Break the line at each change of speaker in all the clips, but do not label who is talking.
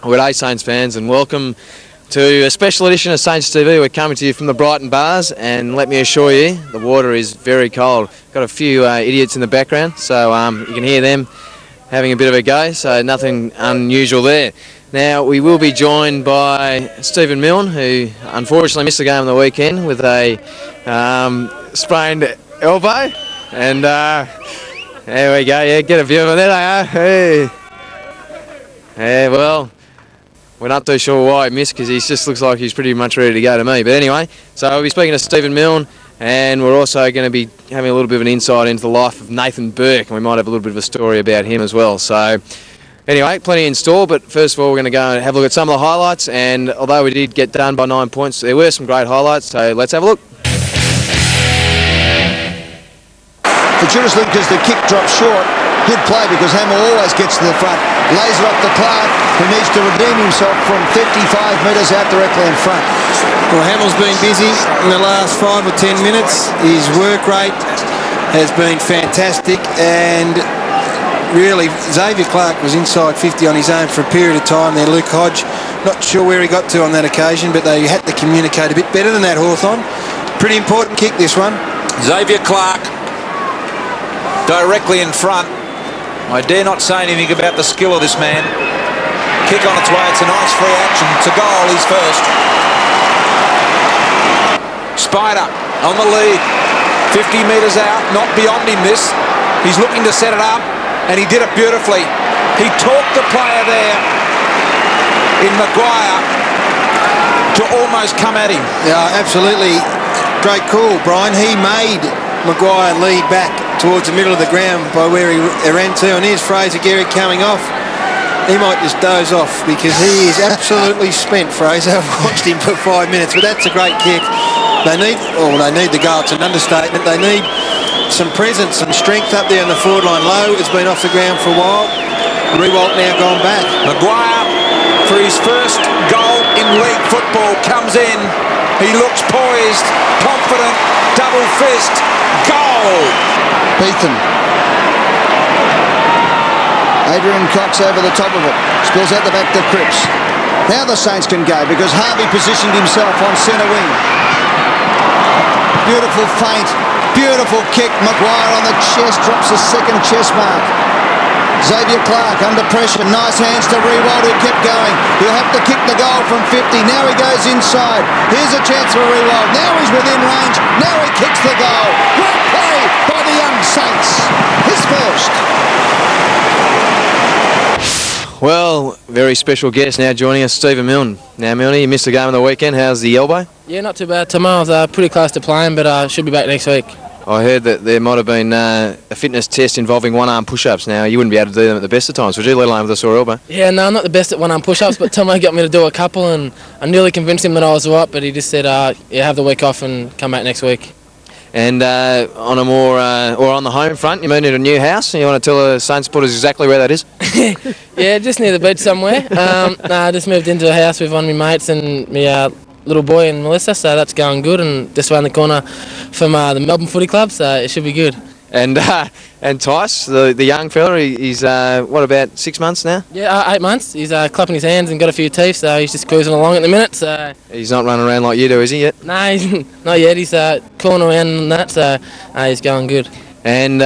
Good day, Saints fans, and welcome to a special edition of Saints TV. We're coming to you from the Brighton bars, and let me assure you, the water is very cold. Got a few idiots in the background, so you can hear them having a bit of a go, so nothing unusual there. Now, we will be joined by Stphen Milne, who unfortunately missed the game on the weekend with a sprained elbow, and there we go, yeah, get a view of it, there they are. Hey. Yeah, well, we're not too sure why he missed, because he just looks like he's pretty much ready to go to me. But anyway, so we'll be speaking to Stphen Milne, and we're also going to be having a little bit of an insight into the life of Nathan Burke, and we might have a little bit of a story about him as well. So anyway, plenty in store, but first of all we're going to go and have a look at some of the highlights, and although we did get done by 9 points, there were some great highlights, so let's have a look.
Fortuitously, because the kick dropped short. Good play, because Hamill always gets to the front. Lays it off to Clark, who needs to redeem himself from 55 metres out directly in front.
Well, Hamill's been busy in the last 5 or 10 minutes. His work rate has been fantastic, and really Xavier Clark was inside 50 on his own for a period of time there. Luke Hodge, not sure where he got to on that occasion, but they had to communicate a bit better than that, Hawthorn. Pretty important kick, this one.
Xavier Clark directly in front. I dare not say anything about the skill of this man. Kick on its way, it's a nice free action. It's a goal, he's first. Spider on the lead, 50 metres out, not beyond him this. He's looking to set it up, and he did it beautifully. He talked the player there in Maguire to almost come at him.
Yeah, absolutely. Great call, Brian. He made Maguire lead back towards the middle of the ground by where he ran to, and here's Fraser Gehrig coming off. He might just doze off, because he is absolutely spent, Fraser. I've watched him for 5 minutes, but that's a great kick. They need the goal. It's an understatement. They need some presence, some strength up there on the forward line. Lowe has been off the ground for a while. Rewalt now gone back.
Maguire, for his first goal in league football, comes in. He looks poised, confident, double fist, goal!
Beethan. Adrian Cox over the top of it. Spills out the back to Cripps. Now the Saints can go, because Harvey positioned himself on centre wing. Beautiful feint. Beautiful kick. Maguire on the chest. Drops the second chest mark. Xavier Clark under pressure. Nice hands to Rewald, who kept going. He'll have to kick the goal from 50. Now he goes inside. Here's a chance for Rewald. Now he's within range. Now he kicks the goal. Great play by the young Saints. His first.
Well, very special guest now joining us, Stphen Milne. Now, Milne, you missed the game on the weekend. How's the elbow?
Yeah, not too bad. Tomorrow I was pretty close to playing, but should be back next week.
I heard that there might have been a fitness test involving one-arm push-ups. Now, you wouldn't be able to do them at the best of times, would you, let alone with a sore elbow?
Yeah, no, I'm not the best at one-arm push-ups, but Tomo got me to do a couple, and I nearly convinced him that I was right, but he just said, yeah, have the week off and come back next week.
And on a more, or on the home front, you moved into a new house, and you want to tell the Saints supporters exactly where that is?
Yeah, just near the beach somewhere. I just moved into a house with one of my mates and my little boy and Melissa, so that's going good, and just around the corner from the Melbourne Footy Club, so it should be good.
And Tice, the young fella, he's what, about 6 months now?
Yeah, 8 months. He's clapping his hands and got a few teeth, so he's just cruising along at the minute. So
he's not running around like you do, is he, yet?
No, he's not yet. He's crawling around and that, so he's going good.
And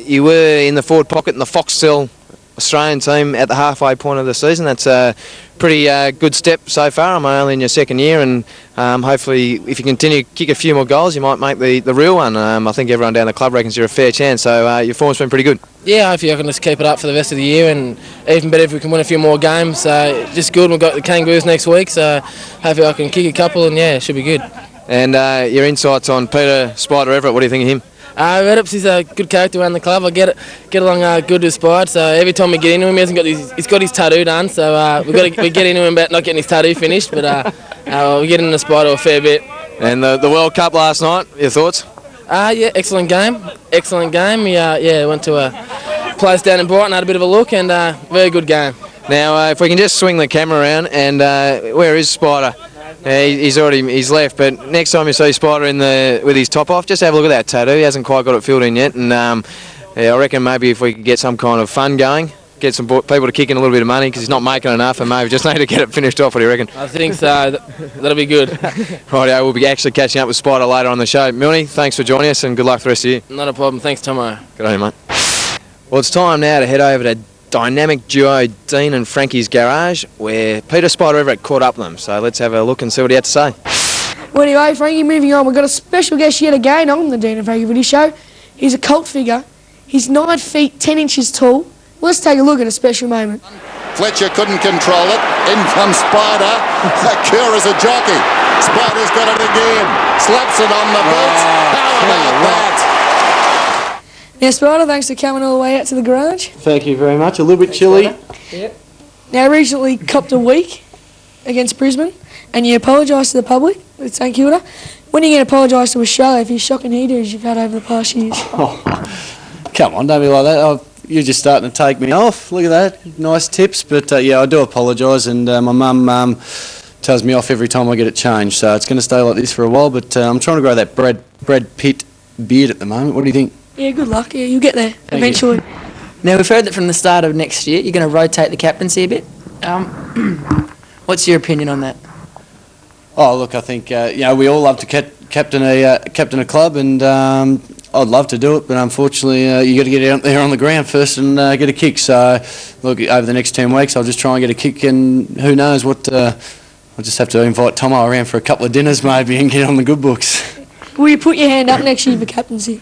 you were in the forward pocket in the Foxtel Australian team at the halfway point of the season. That's a pretty good step so far. I'm only in your second year, and hopefully if you continue to kick a few more goals, you might make the real one. I think everyone down the club reckons you're a fair chance, so your form's been pretty good. Yeah,
hopefully I can just keep it up for the rest of the year, and even better if we can win a few more games. Just good. We've got the Kangaroos next week, so hopefully I can kick a couple, and yeah, it should be good.
And your insights on Peter Spider Everitt, what do you think of him?
He's a good character around the club. I get along good with Spider. So every time we get into him, he's got his tattoo done. So we get into him about not getting his tattoo finished, but we get into Spider a fair bit.
And the World Cup last night, your thoughts?
Yeah, excellent game. We went to a place down in Brighton, had a bit of a look, and very good game.
Now, if we can just swing the camera around, and where is Spider? He's left, but next time you see Spider with his top off, just have a look at that tattoo. He hasn't quite got it filled in yet, and I reckon maybe if we could get some kind of fun going get some people to kick in a little bit of money because he's not making enough, and maybe just need to get it finished off. What do you reckon?
I think so. That'll be good.
Rightio, we'll be actually catching up with Spider later on the show. Milne, thanks for joining us and good luck for the rest of the year.
Not a problem. Thanks, Tomo.
Good on you, mate. Well, it's time now to head over to dynamic duo Dean and Frankie's garage where Peter Spider Everitt caught up with them. So let's have a look and see what he had to say.
Well, anyway, Frankie, moving on, we've got a special guest yet again on the Dean and Frankie Video Show. He's a cult figure. He's 9 feet 10 inches tall. Let's take a look at a special moment.
Fletcher couldn't control it. In comes Spider. Secure as a jockey. Spider's got it again. Slaps it on the boots. How about that?
Now, Spider, thanks for coming all the way out to the garage.
Thank you very much. A little bit chilly.
Yep. Now, recently copped a week against Brisbane, and you apologised to the public at St Kilda. When are you going to apologise to Australia for your shocking heaters you've had over the past years?
Oh, come on, don't be like that. You're just starting to take me off. Look at that. Nice tips. But, yeah, I do apologise, and my mum tells me off every time I get it changed. So it's going to stay like this for a while, but I'm trying to grow that Brad Pitt beard at the moment. What do you think?
Yeah, good luck. Yeah, you'll get there eventually.
Now, we've heard that from the start of next year, you're going to rotate the captaincy a bit. What's your opinion on that?
Oh, look, I think, we all love to captain a club, and I'd love to do it, but unfortunately you got to get out there on the ground first and get a kick. So, look, over the next 10 weeks, I'll just try and get a kick, and who knows what... I'll just have to invite Tomo around for a couple of dinners maybe and get on the good books.
Will you put your hand up next year for captaincy?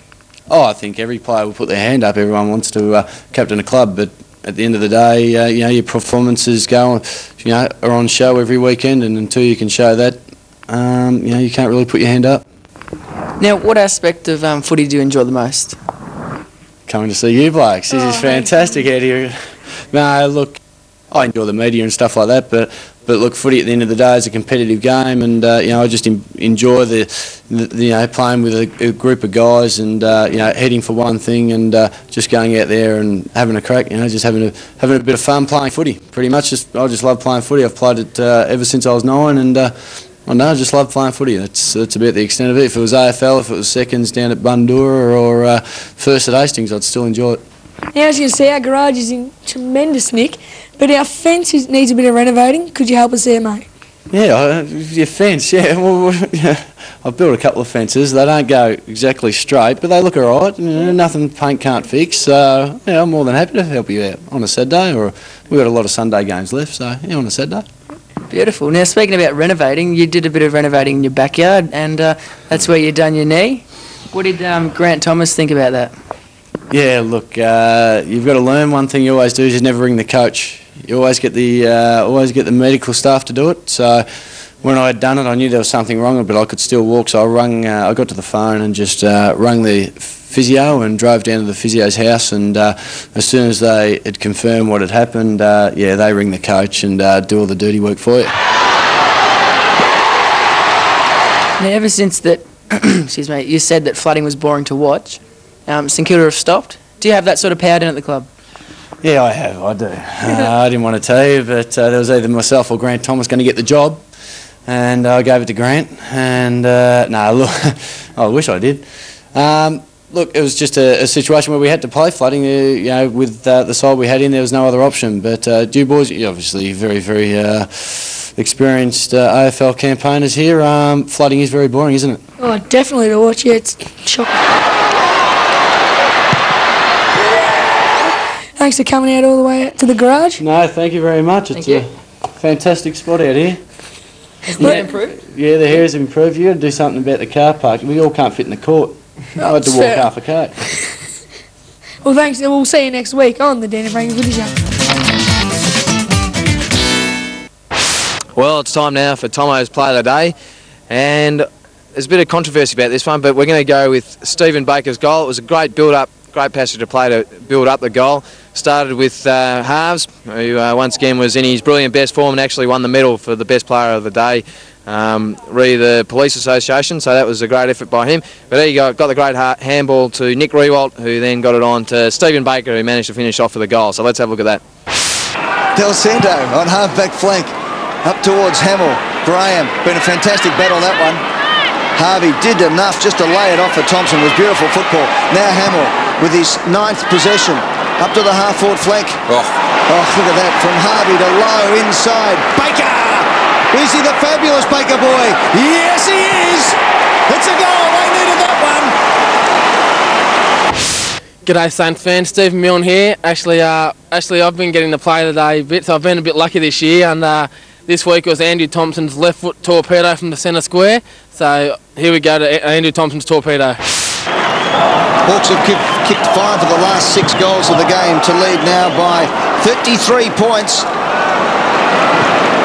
Oh, I think every player will put their hand up. Everyone wants to captain a club, but at the end of the day, your performances are on show every weekend, and until you can show that, you can't really put your hand up.
Now, what aspect of footy do you enjoy the most?
Coming to see you blokes. This is fantastic out here. No, look, I enjoy the media and stuff like that, but look, footy at the end of the day is a competitive game, and I just enjoy the playing with a group of guys, and heading for one thing, and just going out there and having a crack. Just having a bit of fun playing footy. Pretty much, I just love playing footy. I've played it ever since I was 9, and I just love playing footy. That's about the extent of it. If it was AFL, if it was seconds down at Bundoora or first at Hastings, I'd still enjoy it.
Now, as you can see, our garage is in tremendous nick, but our fence needs a bit of renovating. Could you help us there, mate?
Yeah, your fence, yeah. Well, I've built a couple of fences. They don't go exactly straight, but they look all right. Nothing paint can't fix. So, I'm more than happy to help you out on a Saturday, or we've got a lot of Sunday games left, so, on a Saturday.
Beautiful. Now, speaking about renovating, you did a bit of renovating in your backyard, and that's where you done your knee. What did Grant Thomas think about that?
Yeah, look, you've got to learn. One thing you always do is you never ring the coach. You always get the medical staff to do it. So when I had done it, I knew there was something wrong, but I could still walk. So I got to the phone and just rung the physio and drove down to the physio's house. And as soon as they had confirmed what had happened, they ring the coach and do all the dirty work for you.
Now, ever since that, excuse me, you said that flooding was boring to watch. St Kilda have stopped. Do you have that sort of power down at the club?
Yeah, I have. I do. I didn't want to tell you, but there was either myself or Grant Thomas going to get the job, and I gave it to Grant. And look, I wish I did. Look, it was just a situation where we had to play flooding. With the side we had in, there was no other option. But you boys, you're obviously very, very experienced AFL campaigners here. Flooding is very boring, isn't it?
Oh, definitely to watch. Yeah, it's shocking. Thanks for coming out all the way out to the garage.
No, thank you very much. It's a fantastic spot out here.
Has the hair improved?
Yeah, the hair has improved. You've got to do something about the car park. We all can't fit in the court. I had to walk half a k.
Well, thanks. We'll see you next week on the Dean and Frankie Video Show.
Well, it's time now for Tomo's Play of the Day, and there's a bit of controversy about this one, but we're going to go with Stephen Baker's goal. It was a great build-up, great passage of play to build up the goal. Started with Halves, who once again was in his brilliant best form and actually won the medal for the best player of the day, re the Police Association, so that was a great effort by him. But there you go, got the great handball to Nick Riewoldt, who then got it on to Stephen Baker, who managed to finish off with a goal. So let's have a look at that.
Del Santo on half-back flank, up towards Hamill. Graham, been a fantastic battle that one. Harvey did enough just to lay it off for Thompson. It was beautiful football. Now Hamill with his 9th possession Up to the half-forward flank.
Oh,
look at that. From Harvey to Lowe inside. Baker! Is he the fabulous Baker boy? Yes, he is! It's a goal. They needed that one.
G'day Saint fans, Stphen Milne here. Actually, I've been getting to play today a bit, so I've been a bit lucky this year. And this week was Andrew Thompson's left foot torpedo from the centre square. So here we go to Andrew Thompson's torpedo.
Hawks have kicked 5 of the last 6 goals of the game to lead now by 33 points.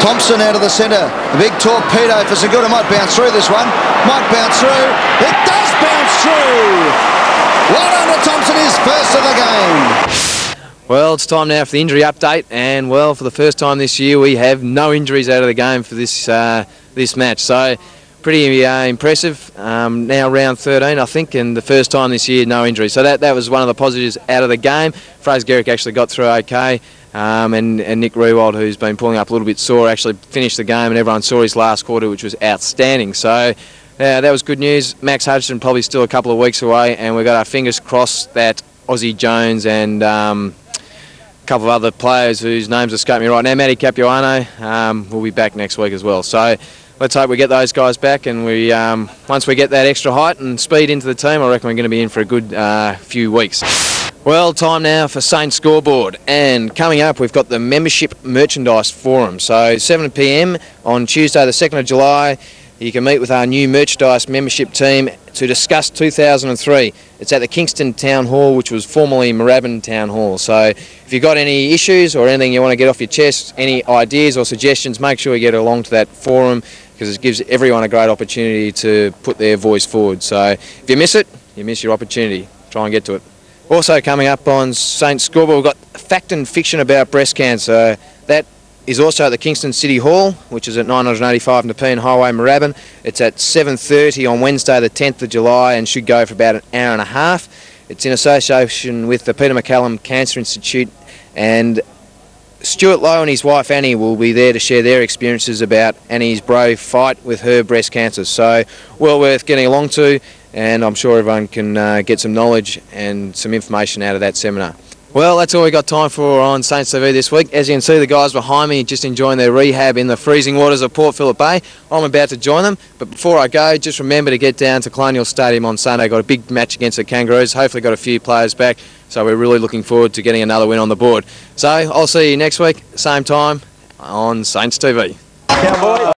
Thompson out of the centre. A big torpedo for St Kilda. Might bounce through this one. Might bounce through. It does bounce through. Well done to Thompson, his first of the game.
Well, it's time now for the injury update, and well, for the first time this year, we have no injuries out of the game for this this match. So, pretty impressive. Now round 13, I think, and the first time this year, no injuries. So that was one of the positives out of the game. Fraser Garrick actually got through okay, and Nick Rewald, who's been pulling up a little bit sore, actually finished the game, and everyone saw his last quarter, which was outstanding. So. Yeah, that was good news. Max Hutchinson probably still a couple of weeks away, and we've got our fingers crossed that Aussie Jones and a couple of other players whose names escape me right now, Matty Capuano, will be back next week as well. So let's hope we get those guys back, and we once we get that extra height and speed into the team, I reckon we're going to be in for a good few weeks. Well, time now for St Scoreboard, and coming up we've got the Membership Merchandise Forum. So 7 p.m. on Tuesday the 2nd of July, you can meet with our new merchandise membership team to discuss 2003. It's at the Kingston Town Hall, which was formerly Moorabbin Town Hall. So if you've got any issues or anything you want to get off your chest, any ideas or suggestions, make sure you get along to that forum, because it gives everyone a great opportunity to put their voice forward. So if you miss it, you miss your opportunity. Try and get to it. Also coming up on St Scoreboard, we've got fact and fiction about breast cancer. That is also at the Kingston City Hall, which is at 985 Nepean Highway, Moorabbin. It's at 7:30 on Wednesday the 10th of July and should go for about an hour and a half. It's in association with the Peter McCallum Cancer Institute, and Stuart Lowe and his wife Annie will be there to share their experiences about Annie's brave fight with her breast cancer. So well worth getting along to, and I'm sure everyone can get some knowledge and some information out of that seminar. Well, that's all we got time for on Saints TV this week. As you can see, the guys behind me just enjoying their rehab in the freezing waters of Port Phillip Bay. I'm about to join them, but before I go, just remember to get down to Colonial Stadium on Sunday. Got a big match against the Kangaroos. Hopefully got a few players back, so we're really looking forward to getting another win on the board. So I'll see you next week, same time on Saints TV.